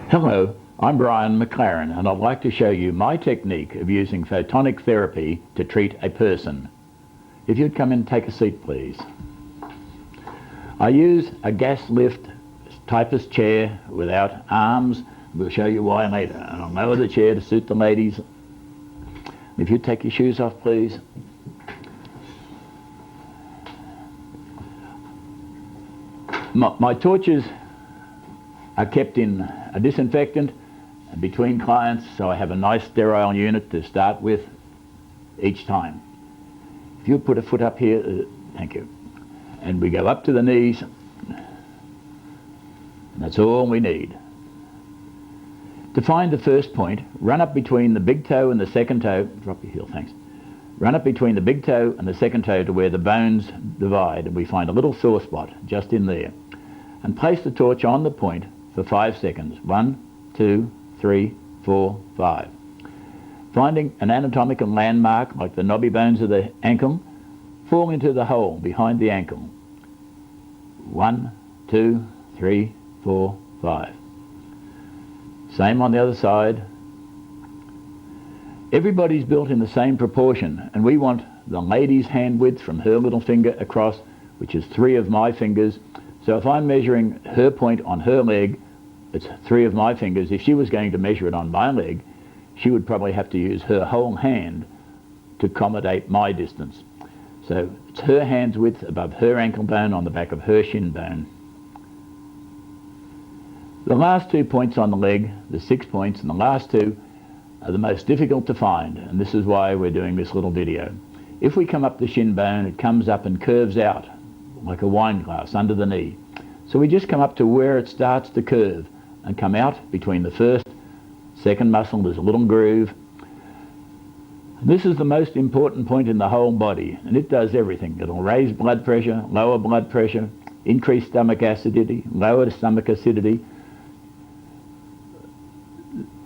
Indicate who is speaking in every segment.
Speaker 1: Hello, I'm Brian McLaren, and I'd like to show you my technique of using photonic therapy to treat a person. If you'd come in and take a seat, please. I use a gas lift typist chair without arms. We'll show you why later. And I'll lower the chair to suit the ladies. If you'd take your shoes off, please. My torches are kept in a disinfectant between clients, so I have a nice sterile unit to start with each time. If you put a foot up here, thank you, and we go up to the knees, and that's all we need. To find the first point, run up between the big toe and the second toe, drop your heel, thanks. Run up between the big toe and the second toe to where the bones divide, and we find a little sore spot just in there. And place the torch on the point for 5 seconds. 1, 2, 3, 4, 5. Finding an anatomical landmark like the knobby bones of the ankle, fall into the hole behind the ankle. 1, 2, 3, 4, 5. Same on the other side. Everybody's built in the same proportion, and we want the lady's hand width from her little finger across, which is 3 of my fingers. So if I'm measuring her point on her leg, it's 3 of my fingers. If she was going to measure it on my leg, she would probably have to use her whole hand to accommodate my distance. So it's her hand's width above her ankle bone on the back of her shin bone. The last 2 points on the leg, the 6 points, and the last 2 are the most difficult to find, and this is why we're doing this little video. If we come up the shin bone, it comes up and curves out like a wine glass under the knee. So we just come up to where it starts to curve and come out between the first, second muscle. There's a little groove. And this is the most important point in the whole body, and it does everything. It'll raise blood pressure, lower blood pressure, increase stomach acidity, lower stomach acidity.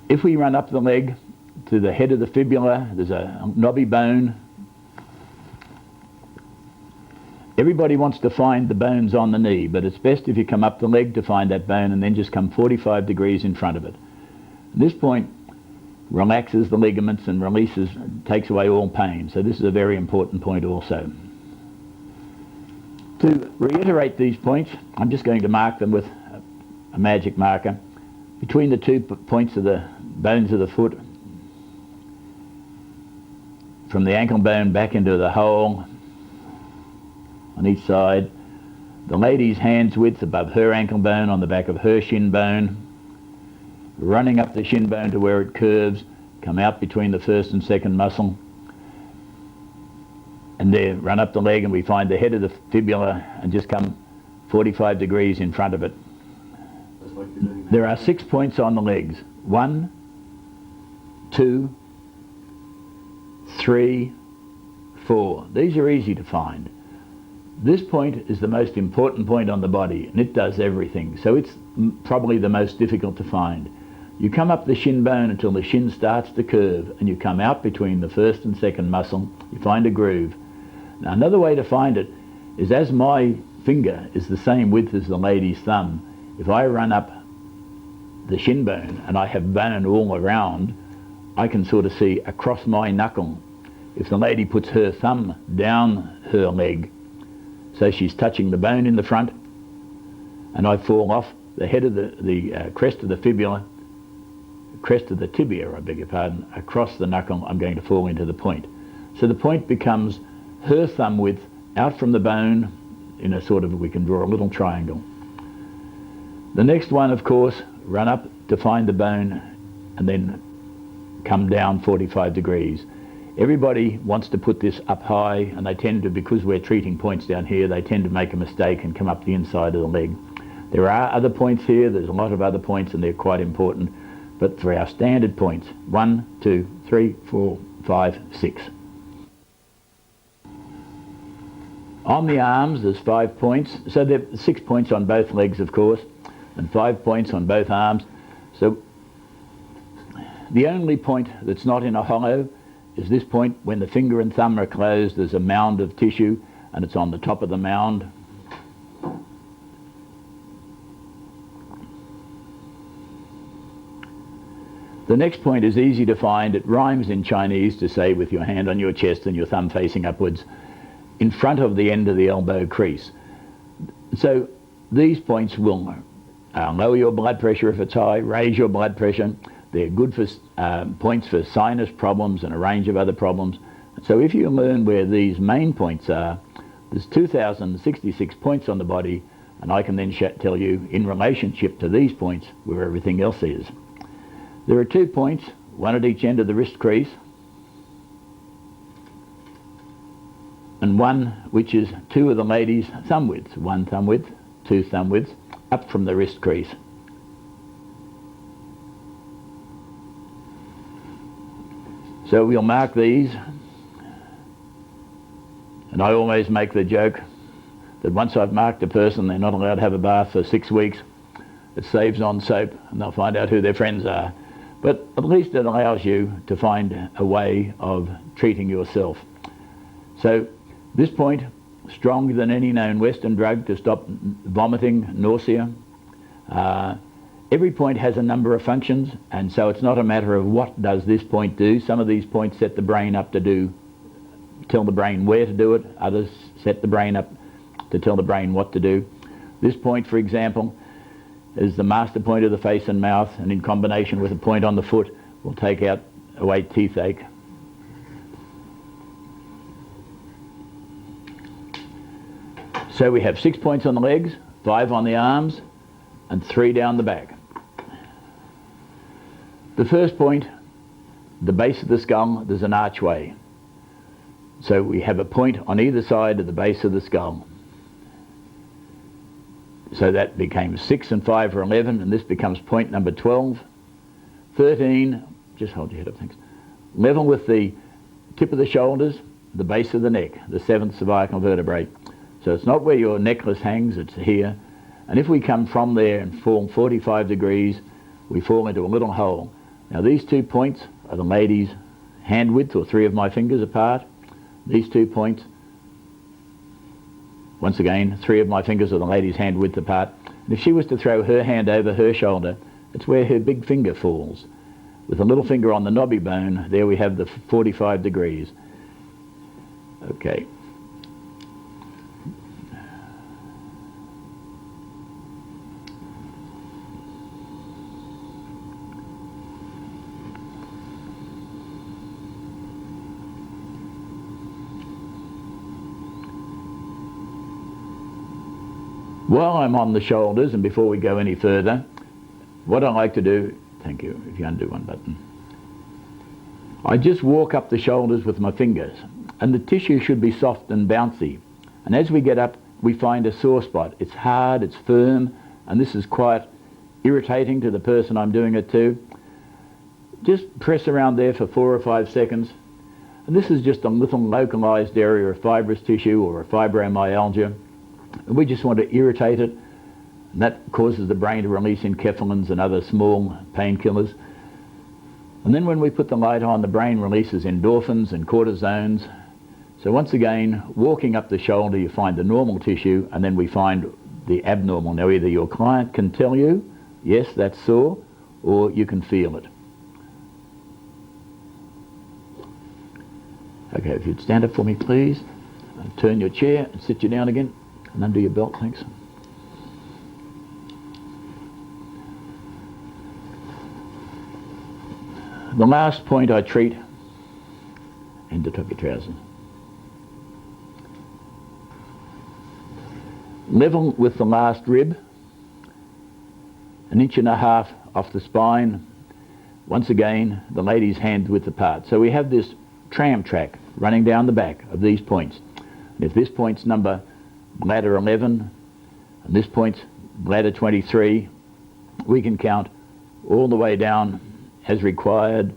Speaker 1: If we run up the leg to the head of the fibula, there's a knobby bone. Everybody wants to find the bones on the knee, but it's best if you come up the leg to find that bone and then just come 45 degrees in front of it. This point relaxes the ligaments and releases, takes away all pain. So this is a very important point also. To reiterate these points, I'm just going to mark them with a magic marker. Between the 2 points of the bones of the foot, from the ankle bone back into the hole on each side, the lady's hand's width above her ankle bone on the back of her shin bone, running up the shin bone to where it curves, come out between the first and second muscle, and there, run up the leg and we find the head of the fibula and just come 45 degrees in front of it. There are 6 points on the legs. 1, 2, 3, 4. These are easy to find. This point is the most important point on the body, and it does everything, so it's probably the most difficult to find. You come up the shin bone until the shin starts to curve, and you come out between the first and second muscle. You find a groove. Now another way to find it is, as my finger is the same width as the lady's thumb, if I run up the shin bone and I have bone all around, I can sort of see across my knuckle. If the lady puts her thumb down her leg, so she's touching the bone in the front, and I fall off the head of the crest of the fibula, crest of the tibia, I beg your pardon, across the knuckle, I'm going to fall into the point. So the point becomes her thumb width out from the bone in a sort of, we can draw a little triangle. The next one, of course, run up to find the bone and then come down 45 degrees. Everybody wants to put this up high, and they tend to, because we're treating points down here, they tend to make a mistake and come up the inside of the leg. There are other points here, there's a lot of other points, and they're quite important, but for our standard points, 1, 2, 3, 4, 5, 6. On the arms, there's 5 points, so there are 6 points on both legs, of course, and 5 points on both arms. So the only point that's not in a hollow is this point. When the finger and thumb are closed, there's a mound of tissue, and it's on the top of the mound. The next point is easy to find. It rhymes in Chinese to say with your hand on your chest and your thumb facing upwards, in front of the end of the elbow crease. So these points will lower your blood pressure if it's high, raise your blood pressure. They're good for points for sinus problems and a range of other problems. So if you learn where these main points are, there's 2,066 points on the body, and I can then tell you in relationship to these points where everything else is. There are 2 points, one at each end of the wrist crease, and one which is 2 of the ladies' thumb widths, 1 thumb width, 2 thumb widths, up from the wrist crease. So we'll mark these, and I always make the joke that once I've marked a person, they're not allowed to have a bath for 6 weeks. It saves on soap, and they'll find out who their friends are. But at least it allows you to find a way of treating yourself. So this point, stronger than any known Western drug to stop vomiting, nausea. Every point has a number of functions, and so it's not a matter of what does this point do. Some of these points set the brain up to tell the brain where to do it. Others set the brain up to tell the brain what to do. This point, for example, is the master point of the face and mouth, and in combination with a point on the foot will take away toothache. So we have 6 points on the legs, 5 on the arms, and 3 down the back. The first point, the base of the skull, there's an archway. So we have a point on either side of the base of the skull. So that became 6 and 5 are 11, and this becomes point number 12. 13, just hold your head up, thanks. Level with the tip of the shoulders, the base of the neck, the 7th cervical vertebrae. So it's not where your necklace hangs, it's here. And if we come from there and fall 45 degrees, we fall into a little hole. Now these 2 points are the lady's hand width, or 3 of my fingers apart. These 2 points, once again, 3 of my fingers are the lady's hand width apart. And if she was to throw her hand over her shoulder, it's where her big finger falls. With a little finger on the knobby bone, there we have the 45 degrees. Okay. While I'm on the shoulders, and before we go any further, what I like to do, thank you, if you undo one button, I just walk up the shoulders with my fingers, and the tissue should be soft and bouncy. And as we get up, we find a sore spot. It's hard, it's firm, and this is quite irritating to the person I'm doing it to. Just press around there for 4 or 5 seconds, and this is just a little localized area of fibrous tissue or a fibromyalgia. We just want to irritate it, and that causes the brain to release enkephalins and other small painkillers. And then when we put the light on, the brain releases endorphins and cortisones. So once again, walking up the shoulder, you find the normal tissue, and then we find the abnormal. Now either your client can tell you, yes, that's sore, or you can feel it. Okay, if you'd stand up for me, please. Turn your chair and sit you down again. And undo your belt, thanks. The last point I treat, and the top of your trousers. Level with the last rib, 1.5 inches off the spine. Once again, the lady's hand width apart. So we have this tram track running down the back of these points. And if this point's number bladder 11, and this point's bladder 23, we can count all the way down as required,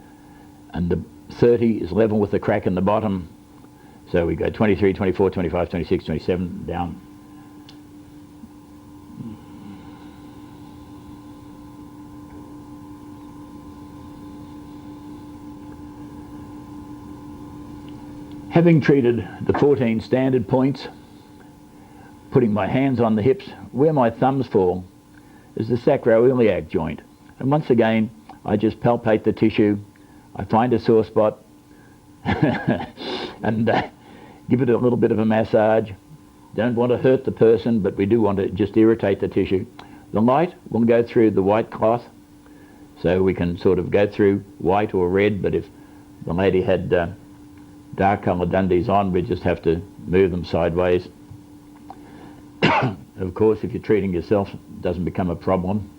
Speaker 1: and the 30 is level with the crack in the bottom. So we go 23, 24, 25, 26, 27, down. Having treated the 14 standard points, putting my hands on the hips, where my thumbs fall is the sacroiliac joint. And once again, I just palpate the tissue, I find a sore spot, and give it a little bit of a massage. Don't want to hurt the person, but we do want to just irritate the tissue. The light will go through the white cloth, so we can sort of go through white or red, but if the lady had dark coloured undies on, we just have to move them sideways. Of course, if you're treating yourself, it doesn't become a problem.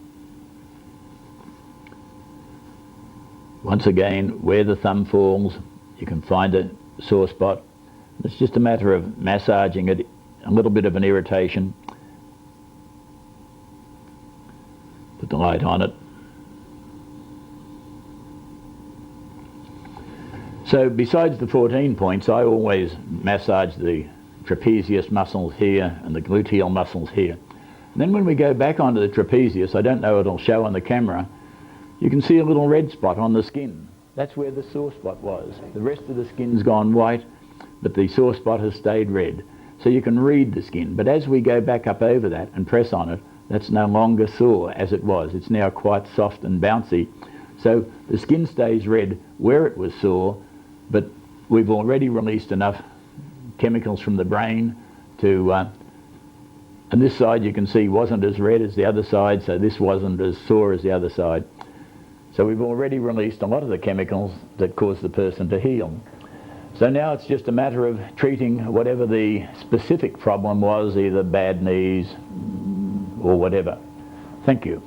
Speaker 1: Once again, where the thumb falls, you can find a sore spot. It's just a matter of massaging it, a little bit of an irritation. Put the light on it. So besides the 14 points, I always massage the trapezius muscles here and the gluteal muscles here. And then when we go back onto the trapezius, I don't know if it'll show on the camera, you can see a little red spot on the skin. That's where the sore spot was. The rest of the skin's gone white, but the sore spot has stayed red. So you can read the skin. But as we go back up over that and press on it, that's no longer sore as it was. It's now quite soft and bouncy. So the skin stays red where it was sore, but we've already released enough chemicals from the brain to, and this side you can see wasn't as red as the other side, so this wasn't as sore as the other side. So we've already released a lot of the chemicals that cause the person to heal. So now it's just a matter of treating whatever the specific problem was, either bad knees or whatever. Thank you.